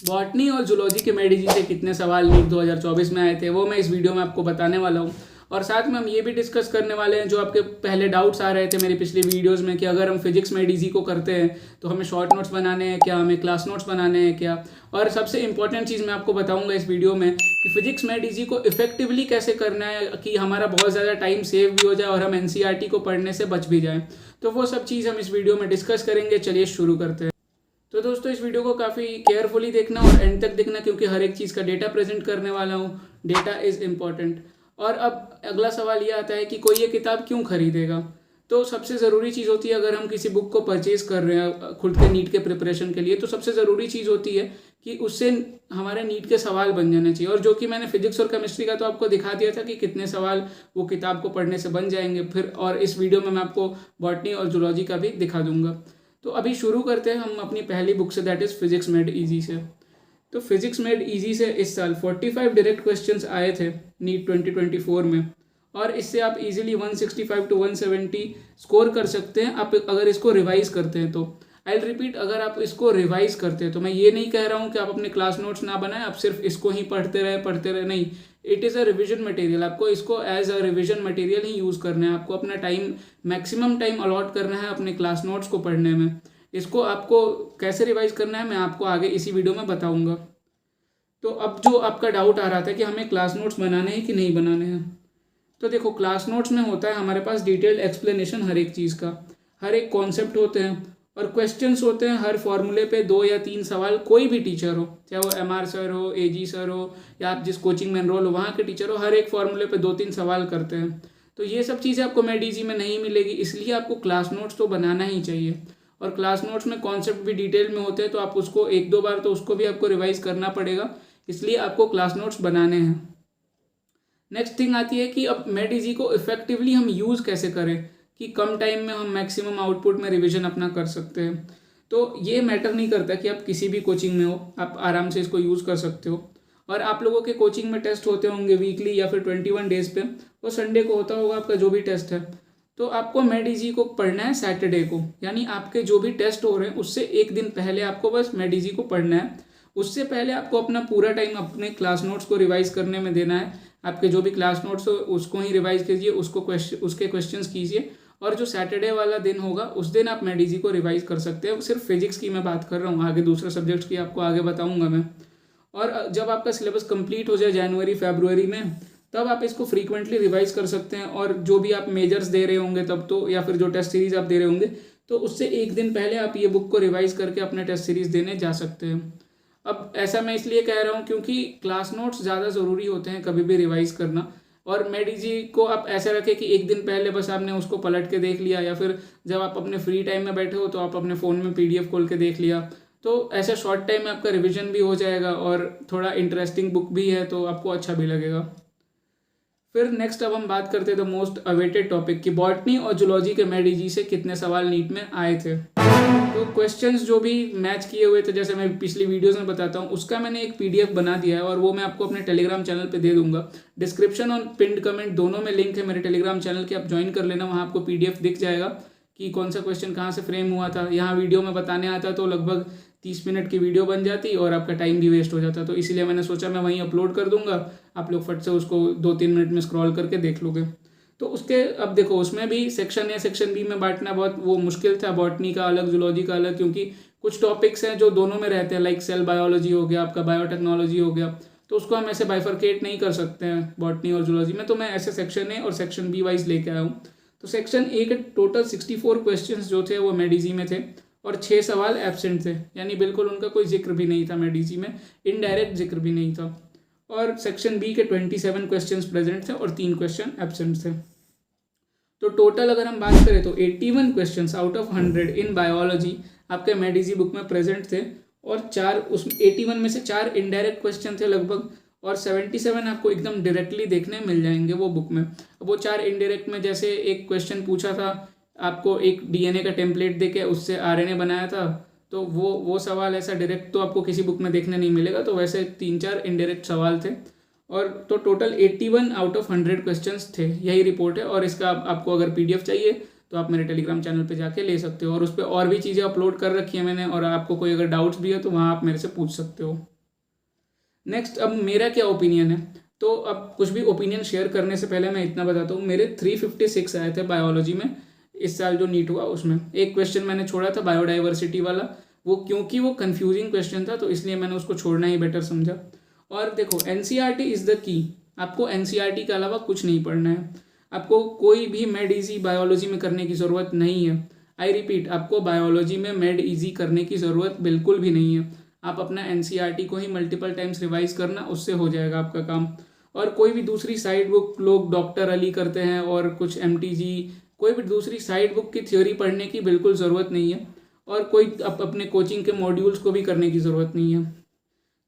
Botany और zoology के मेडिजी से कितने सवाल नीट 2024 में आए थे वो मैं इस वीडियो में आपको बताने वाला हूँ। और साथ में हम ये भी डिस्कस करने वाले हैं जो आपके पहले डाउट्स आ रहे थे मेरी पिछली वीडियोस में कि अगर हम फिजिक्स में डीजी को करते हैं तो हमें शॉर्ट नोट्स बनाने हैं क्या, हमें क्लास नोट्स बनाने हैं क्या। और सबसे इंपॉर्टेंट चीज़ मैं आपको बताऊंगा इस वीडियो में कि फिजिक्स में डीजी को इफेक्टिवली कैसे करना है कि हमारा बहुत ज़्यादा टाइम सेव भी हो जाए और हम एनसीईआरटी को पढ़ने से बच भी जाएँ। तो वो सब चीज़ हम इस वीडियो में डिस्कस करेंगे। चलिए शुरू करते हैं। तो दोस्तों इस वीडियो को काफ़ी केयरफुली देखना और एंड तक देखना क्योंकि हर एक चीज़ का डेटा प्रेजेंट करने वाला हूँ। Data is important. और अब अगला सवाल ये आता है कि कोई ये किताब क्यों खरीदेगा। तो सबसे ज़रूरी चीज़ होती है अगर हम किसी बुक को परचेज कर रहे हैं खुद के नीट के प्रिपरेशन के लिए तो सबसे ज़रूरी चीज़ होती है कि उससे हमारे नीट के सवाल बन जाने चाहिए। और जो कि मैंने फिजिक्स और केमिस्ट्री का तो आपको दिखा दिया था कि कितने सवाल वो किताब को पढ़ने से बन जाएंगे फिर, और इस वीडियो में मैं आपको बॉटनी और जूलॉजी का भी दिखा दूंगा। तो अभी शुरू करते हैं हम अपनी पहली बुक से, that is physics made easy से। तो फिजिक्स मेड इजी से इस साल 45 डायरेक्ट क्वेश्चंस आए थे नीट 2024 में, और इससे आप इजीली 165 to 170 स्कोर कर सकते हैं आप अगर इसको रिवाइज करते हैं तो। आई रिपीट, अगर आप इसको रिवाइज करते हैं तो मैं ये नहीं कह रहा हूँ कि आप अपने क्लास नोट्स ना बनाएं, आप सिर्फ इसको ही पढ़ते रहे नहीं। It is a revision material, आपको इसको एज अ रिविजन मटेरियल ही यूज़ करना है। आपको अपना टाइम, मैक्सिमम टाइम अलॉट करना है अपने क्लास नोट्स को पढ़ने में। इसको आपको कैसे रिवाइज करना है मैं आपको आगे इसी वीडियो में बताऊंगा। तो अब जो आपका डाउट आ रहा था कि हमें क्लास नोट्स बनाने हैं कि नहीं बनाने हैं, तो देखो क्लास नोट्स में होता है हमारे पास डिटेल्ड एक्सप्लेनेशन हर एक चीज़ का, हर एक कॉन्सेप्ट होते हैं और क्वेश्चंस होते हैं हर फॉर्मूले पे 2 या 3 सवाल। कोई भी टीचर हो, चाहे वो MR सर हो, AG सर हो, या आप जिस कोचिंग में एनरोल हो वहाँ के टीचर हो, हर एक फॉर्मूले पे 2-3 सवाल करते हैं। तो ये सब चीज़ें आपको मेडीजी में नहीं मिलेगी, इसलिए आपको क्लास नोट्स तो बनाना ही चाहिए। और क्लास नोट्स में कॉन्सेप्ट भी डिटेल में होते हैं तो आप उसको 1-2 बार तो उसको भी आपको रिवाइज करना पड़ेगा, इसलिए आपको क्लास नोट्स बनाने हैं। नेक्स्ट थिंग आती है कि अब मेडीजी को इफेक्टिवली हम यूज़ कैसे करें कि कम टाइम में हम मैक्सिमम आउटपुट में रिवीजन अपना कर सकते हैं। तो ये मैटर नहीं करता कि आप किसी भी कोचिंग में हो, आप आराम से इसको यूज़ कर सकते हो। और आप लोगों के कोचिंग में टेस्ट होते होंगे वीकली या फिर 21 डेज़ पे, वो संडे को होता होगा आपका जो भी टेस्ट है। तो आपको मेडीजी को पढ़ना है सैटरडे को, यानी आपके जो भी टेस्ट हो रहे हैं उससे एक दिन पहले आपको बस मेडीजी को पढ़ना है। उससे पहले आपको अपना पूरा टाइम अपने क्लास नोट्स को रिवाइज करने में देना है। आपके जो भी क्लास नोट्स हो उसको ही रिवाइज कीजिए, उसके क्वेश्चंस कीजिए, और जो सैटरडे वाला दिन होगा उस दिन आप मेडीजी को रिवाइज कर सकते हैं। सिर्फ फिजिक्स की मैं बात कर रहा हूँ, आगे दूसरे सब्जेक्ट्स की आपको आगे बताऊँगा मैं। और जब आपका सिलेबस कंप्लीट हो जाए जनवरी-फरवरी में, तब आप इसको फ्रीक्वेंटली रिवाइज कर सकते हैं। और जो भी आप मेजर्स दे रहे होंगे तब तो, या फिर जो टेस्ट सीरीज आप दे रहे होंगे तो उससे एक दिन पहले आप ये बुक को रिवाइज करके अपने टेस्ट सीरीज देने जा सकते हैं। अब ऐसा मैं इसलिए कह रहा हूँ क्योंकि क्लास नोट्स ज़्यादा ज़रूरी होते हैं कभी भी रिवाइज करना। और मेडीजी को आप ऐसे रखें कि एक दिन पहले बस आपने उसको पलट के देख लिया, या फिर जब आप अपने फ्री टाइम में बैठे हो तो आप अपने फ़ोन में PDF खोल के देख लिया। तो ऐसे शॉर्ट टाइम में आपका रिवीजन भी हो जाएगा और थोड़ा इंटरेस्टिंग बुक भी है तो आपको अच्छा भी लगेगा। फिर नेक्स्ट अब हम बात करते हैं द मोस्ट अवेटेड टॉपिक कि बॉटनी और जूलॉजी के मेडीजी से कितने सवाल नीट में आए थे। तो क्वेश्चंस जो भी मैच किए हुए थे, जैसे मैं पिछली वीडियोस में बताता हूँ, उसका मैंने एक PDF बना दिया है और वो मैं आपको अपने टेलीग्राम चैनल पे दे दूंगा। डिस्क्रिप्शन और पिन्ड कमेंट दोनों में लिंक है मेरे टेलीग्राम चैनल के, आप ज्वाइन कर लेना। वहाँ आपको PDF दिख जाएगा कि कौन सा क्वेश्चन कहाँ से फ्रेम हुआ था। यहाँ वीडियो में बताने आता तो लगभग 30 मिनट की वीडियो बन जाती और आपका टाइम भी वेस्ट हो जाता। तो इसीलिए मैंने सोचा मैं वहीं अपलोड कर दूंगा, आप लोग फट से उसको 2-3 मिनट में स्क्रॉल करके देख लोगे। तो उसके अब देखो उसमें भी सेक्शन A सेक्शन B में बांटना बहुत वो मुश्किल था, बॉटनी का अलग, जूलॉजी का अलग, क्योंकि कुछ टॉपिक्स हैं जो दोनों में रहते हैं, लाइक सेल बायोलॉजी हो गया, आपका बायोटेक्नोलॉजी हो गया, तो उसको हम ऐसे बाइफरकेट नहीं कर सकते हैं बॉटनी और जूलॉजी में। तो मैं ऐसे सेक्शन A और सेक्शन B वाइज लेके आया हूँ। तो सेक्शन A के टोटल 64 क्वेश्चन जो थे वो मेडीजी में थे और 6 सवाल एब्सेंट थे, यानी बिल्कुल उनका कोई जिक्र भी नहीं था मेडीजी में, इनडायरेक्ट जिक्र भी नहीं था। और सेक्शन B के 27 क्वेश्चंस प्रेजेंट थे और 3 क्वेश्चन एब्सेंट थे। तो टोटल अगर हम बात करें तो 81 questions out of 100 in biology आपके मेडीजी बुक में प्रेजेंट थे, और 4 उसमें 81 में से 4 इनडायरेक्ट क्वेश्चन थे लगभग, और 77 आपको एकदम डायरेक्टली देखने मिल जाएंगे वो बुक में। अब वो 4 इनडायरेक्ट में जैसे एक क्वेश्चन पूछा था आपको, एक DNA का टेम्पलेट देके उससे RNA बनाया था, तो वो सवाल ऐसा डायरेक्ट तो आपको किसी बुक में देखने नहीं मिलेगा। तो वैसे 3-4 इनडायरेक्ट सवाल थे, और तो टोटल 81 आउट ऑफ 100 क्वेश्चंस थे, यही रिपोर्ट है। और इसका आपको अगर PDF चाहिए तो आप मेरे टेलीग्राम चैनल पे जाके ले सकते हो, और उस पर और भी चीज़ें अपलोड कर रखी है मैंने, और आपको कोई अगर डाउट्स भी है तो वहाँ आप मेरे से पूछ सकते हो। नेक्स्ट अब मेरा क्या ओपिनियन है, तो अब कुछ भी ओपिनियन शेयर करने से पहले मैं इतना बताता हूँ, मेरे 356 आए थे बायोलॉजी में इस साल जो नीट हुआ उसमें। एक क्वेश्चन मैंने छोड़ा था बायोडाइवर्सिटी वाला, वो क्योंकि वो कन्फ्यूजिंग क्वेश्चन था तो इसलिए मैंने उसको छोड़ना ही बेटर समझा। और देखो एनसीईआरटी इज़ द की, आपको एनसीईआरटी के अलावा कुछ नहीं पढ़ना है, आपको कोई भी मेड इजी बायोलॉजी में करने की ज़रूरत नहीं है। आई रिपीट, आपको बायोलॉजी में मेड इजी करने की ज़रूरत बिल्कुल भी नहीं है। आप अपना एनसीईआरटी को ही मल्टीपल टाइम्स रिवाइज करना, उससे हो जाएगा आपका काम। और कोई भी दूसरी साइड बुक लोग डॉक्टर अली करते हैं और कुछ एमटीजी, कोई भी दूसरी साइड बुक की थ्योरी पढ़ने की बिल्कुल ज़रूरत नहीं है, और कोई अपने कोचिंग के मॉड्यूल्स को भी करने की ज़रूरत नहीं है।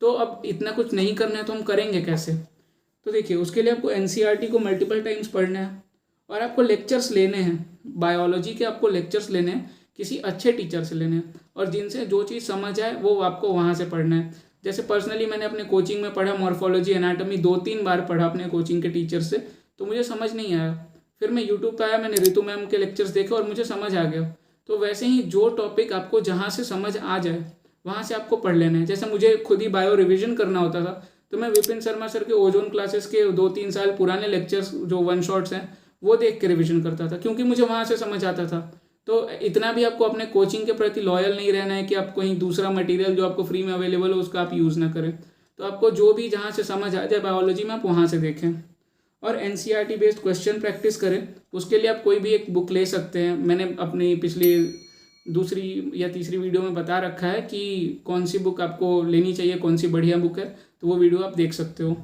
तो अब इतना कुछ नहीं करना है तो हम करेंगे कैसे? तो देखिए, उसके लिए आपको एनसीईआरटी को मल्टीपल टाइम्स पढ़ना है, और आपको लेक्चर्स लेने हैं बायोलॉजी के, आपको लेक्चर्स लेने हैं किसी अच्छे टीचर से लेने हैं, और जिनसे जो चीज़ समझ आए वो आपको वहाँ से पढ़ना है। जैसे पर्सनली मैंने अपने कोचिंग में पढ़ा मॉर्फोलॉजी एनाटॉमी, 2-3 बार पढ़ा अपने कोचिंग के टीचर से, तो मुझे समझ नहीं आया। फिर मैं यूट्यूब पर आया, मैंने रितु मैम के लेक्चर्स देखे और मुझे समझ आ गया। तो वैसे ही जो टॉपिक आपको जहाँ से समझ आ जाए वहाँ से आपको पढ़ लेना है। जैसे मुझे खुद ही बायो रिविजन करना होता था, तो मैं विपिन शर्मा सर के ओजोन क्लासेस के 2-3 साल पुराने लेक्चर्स जो 1 शॉट्स हैं वो देख के रिविजन करता था, क्योंकि मुझे वहाँ से समझ आता था। तो इतना भी आपको अपने कोचिंग के प्रति लॉयल नहीं रहना है कि आप कहीं दूसरा मटेरियल जो आपको फ्री में अवेलेबल हो उसका आप यूज़ ना करें। तो आपको जो भी जहाँ से समझ आ जाए बायोलॉजी में आप वहाँ से देखें, और एनसीईआरटी बेस्ड क्वेश्चन प्रैक्टिस करें। उसके लिए आप कोई भी एक बुक ले सकते हैं, मैंने अपनी पिछली दूसरी या तीसरी वीडियो में बता रखा है कि कौन सी बुक आपको लेनी चाहिए, कौन सी बढ़िया बुक है, तो वो वीडियो आप देख सकते हो।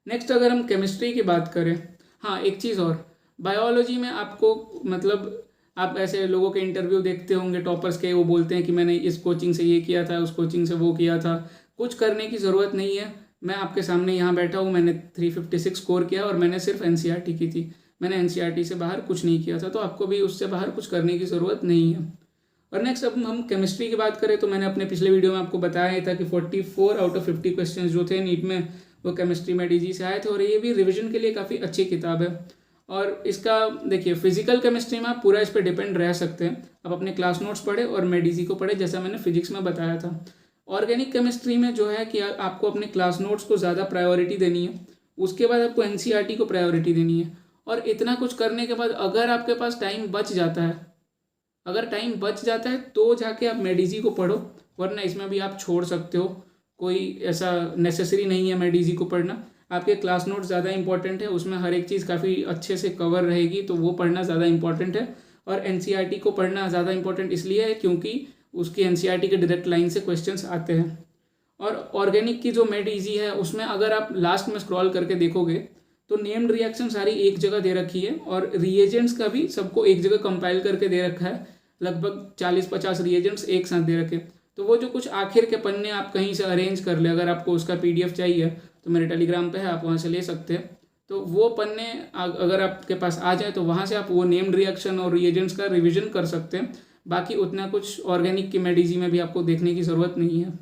नेक्स्ट अगर हम केमिस्ट्री की बात करें, हाँ एक चीज़ और, बायोलॉजी में आपको मतलब आप ऐसे लोगों के इंटरव्यू देखते होंगे टॉपर्स के, वो बोलते हैं कि मैंने इस कोचिंग से ये किया था, उस कोचिंग से वो किया था। कुछ करने की ज़रूरत नहीं है। मैं आपके सामने यहाँ बैठा हूँ, मैंने 356 स्कोर किया और मैंने सिर्फ एनसीईआरटी की थी, मैंने एनसीईआरटी से बाहर कुछ नहीं किया था, तो आपको भी उससे बाहर कुछ करने की ज़रूरत नहीं है। और नेक्स्ट अब हम केमिस्ट्री की बात करें, तो मैंने अपने पिछले वीडियो में आपको बताया ही था कि 44 आउट ऑफ 50 क्वेश्चन जो थे नीट में वो केमिस्ट्री में डीजी से आए थे, और ये भी रिवीजन के लिए काफ़ी अच्छी किताब है। और इसका देखिए, फिजिकल केमिस्ट्री में आप पूरा इस पर डिपेंड रह सकते हैं, आप अपने क्लास नोट्स पढ़े और मेडीजी को पढ़े, जैसा मैंने फिजिक्स में बताया था। ऑर्गेनिक केमिस्ट्री में जो है कि आपको अपने क्लास नोट्स को ज़्यादा प्रायोरिटी देनी है, उसके बाद आपको एनसीईआरटी को प्रायोरिटी देनी है। और इतना कुछ करने के बाद अगर आपके पास टाइम बच जाता है, अगर टाइम बच जाता है तो जाके आप मेडीजी को पढ़ो, वरना इसमें भी आप छोड़ सकते हो। कोई ऐसा नेसेसरी नहीं है मेडीजी को पढ़ना। आपके क्लास नोट ज़्यादा इंपॉर्टेंट है, उसमें हर एक चीज़ काफ़ी अच्छे से कवर रहेगी, तो वो पढ़ना ज़्यादा इंपॉर्टेंट है। और एनसीईआरटी को पढ़ना ज़्यादा इंपॉर्टेंट इसलिए है क्योंकि उसकी एनसीईआरटी के डायरेक्ट लाइन से क्वेश्चंस आते हैं। और ऑर्गेनिक की जो मेड इजी है उसमें अगर आप लास्ट में स्क्रॉल करके देखोगे तो नेम्ड रिएक्शन सारी एक जगह दे रखी है, और रिएजेंट्स का भी सबको एक जगह कंपाइल करके दे रखा है, लगभग 40-50 रिएजेंट्स एक साथ दे रखे। तो वो जो कुछ आखिर के पन्ने आप कहीं से अरेंज कर ले, अगर आपको उसका पीडीएफ चाहिए तो मेरे टेलीग्राम पे है, आप वहाँ से ले सकते हैं। तो वो पन्ने अगर आपके पास आ जाए तो वहाँ से आप वो नेम्ड रिएक्शन और रिएजेंट्स का रिविजन कर सकते हैं। बाकी उतना कुछ ऑर्गेनिक की मेडिजी में भी आपको देखने की ज़रूरत नहीं है।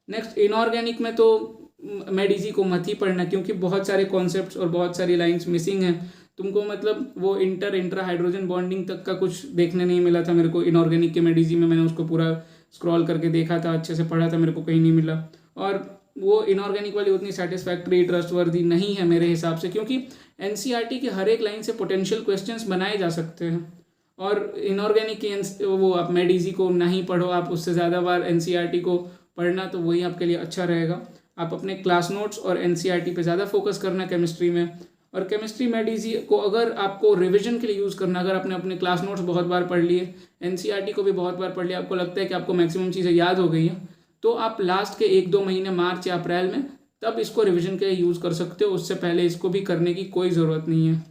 नेक्स्ट इनऑर्गेनिक में तो मेडिजी को मत ही पढ़ना, क्योंकि बहुत सारे कॉन्सेप्ट्स और बहुत सारी लाइंस मिसिंग हैं। तुमको मतलब वो इंट्रा हाइड्रोजन बॉन्डिंग तक का कुछ देखने नहीं मिला था मेरे को इनऑर्गेनिक के मेडिजी में। मैंने उसको पूरा स्क्रॉल करके देखा था, अच्छे से पढ़ा था, मेरे को कहीं नहीं मिला। और वो इनऑर्गेनिक वाली उतनी सेटिस्फैक्ट्री ट्रस्टवर्दी नहीं है मेरे हिसाब से, क्योंकि एनसीईआरटी के हर एक लाइन से पोटेंशियल क्वेश्चंस बनाए जा सकते हैं। और इनऑर्गेनिक की वो आप मेडिजी को नहीं पढ़ो, आप उससे ज़्यादा बार एनसीईआरटी को पढ़ना, तो वही आपके लिए अच्छा रहेगा। आप अपने क्लास नोट्स और एनसीईआरटी पे ज़्यादा फोकस करना केमिस्ट्री में। और केमिस्ट्री मेडिजी को अगर आपको रिवीजन के लिए यूज़ करना, अगर आपने अपने क्लास नोट्स बहुत बार पढ़ लिए, एनसीईआरटी को भी बहुत बार पढ़ लिया, आपको लगता है कि आपको मैक्सिमम चीज़ें याद हो गई हैं, तो आप लास्ट के 1-2 महीने मार्च या अप्रैल में तब इसको रिवीजन के लिए यूज़ कर सकते हो। उससे पहले इसको भी करने की कोई ज़रूरत नहीं है।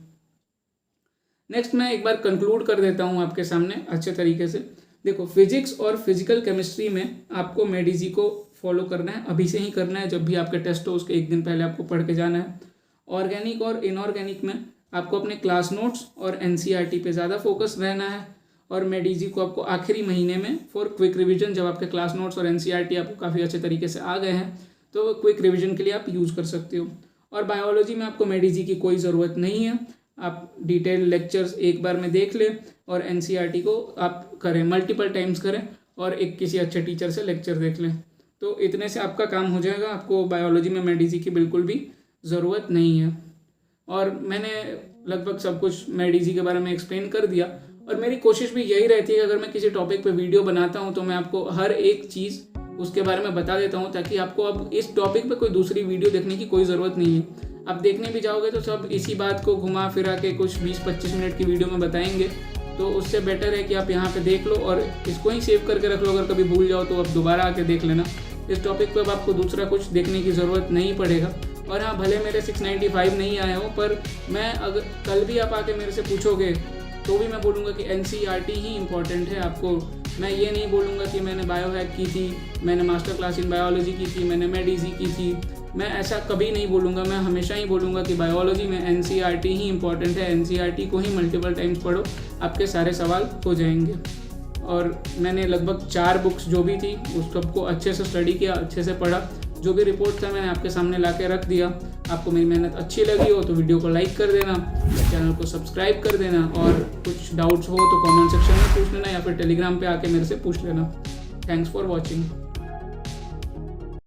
नेक्स्ट मैं एक बार कंक्लूड कर देता हूँ आपके सामने अच्छे तरीके से। देखो, फिजिक्स और फिजिकल केमिस्ट्री में आपको मेडिजी को फॉलो करना है, अभी से ही करना है। जब भी आपका टेस्ट हो उसके एक दिन पहले आपको पढ़ के जाना है। ऑर्गेनिक और इनऑर्गेनिक में आपको अपने क्लास नोट्स और एनसीईआरटी पे ज़्यादा फोकस रहना है, और मेडिजी को आपको आखिरी महीने में फॉर क्विक रिवीजन, जब आपके क्लास नोट्स और एनसीईआरटी आपको काफ़ी अच्छे तरीके से आ गए हैं, तो क्विक रिवीजन के लिए आप यूज़ कर सकते हो। और बायोलॉजी में आपको मेडिजी की कोई ज़रूरत नहीं है, आप डिटेल लेक्चर्स एक बार में देख लें और एनसीईआरटी को आप करें, मल्टीपल टाइम्स करें, और एक किसी अच्छे टीचर से लेक्चर देख लें, तो इतने से आपका काम हो जाएगा, आपको बायोलॉजी में मेडिजी की बिल्कुल भी ज़रूरत नहीं है। और मैंने लगभग सब कुछ मेडिजी के बारे में एक्सप्लेन कर दिया, और मेरी कोशिश भी यही रहती है कि अगर मैं किसी टॉपिक पे वीडियो बनाता हूँ तो मैं आपको हर एक चीज़ उसके बारे में बता देता हूँ, ताकि आपको अब इस टॉपिक पे कोई दूसरी वीडियो देखने की कोई ज़रूरत नहीं है। आप देखने भी जाओगे तो सब इसी बात को घुमा फिरा के कुछ 20-25 मिनट की वीडियो में बताएंगे, तो उससे बेटर है कि आप यहाँ पे देख लो और इसको ही सेव करके रख लो। अगर कभी भूल जाओ तो आप दोबारा आके देख लेना। इस टॉपिक पे अब आपको दूसरा कुछ देखने की ज़रूरत नहीं पड़ेगा। और हाँ, भले मेरे 695 नहीं आए हो, पर मैं अगर कल भी आप आके मेरे से पूछोगे तो भी मैं बोलूँगा कि NCERT ही इम्पॉर्टेंट है आपको। मैं ये नहीं बोलूँगा कि मैंने बायोहैक की थी, मैंने मास्टर क्लास इन बायोलॉजी की थी, मैंने मेडिजी की थी, मैं ऐसा कभी नहीं बोलूँगा। मैं हमेशा ही बोलूँगा कि बायोलॉजी में NCERT ही इम्पॉर्टेंट है। NCERT को ही मल्टीपल टाइम्स पढ़ो, आपके सारे सवाल हो जाएंगे। और मैंने लगभग 4 बुक्स जो भी थी उस सबको अच्छे से स्टडी किया, अच्छे से पढ़ा। जो भी रिपोर्ट था मैंने आपके सामने ला के रख दिया। आपको मेरी मेहनत अच्छी लगी हो तो वीडियो को लाइक कर देना, चैनल को सब्सक्राइब कर देना, और कुछ डाउट्स हो तो कमेंट सेक्शन में पूछ लेना या फिर टेलीग्राम पे आके मेरे से पूछ लेना। Thanks for watching.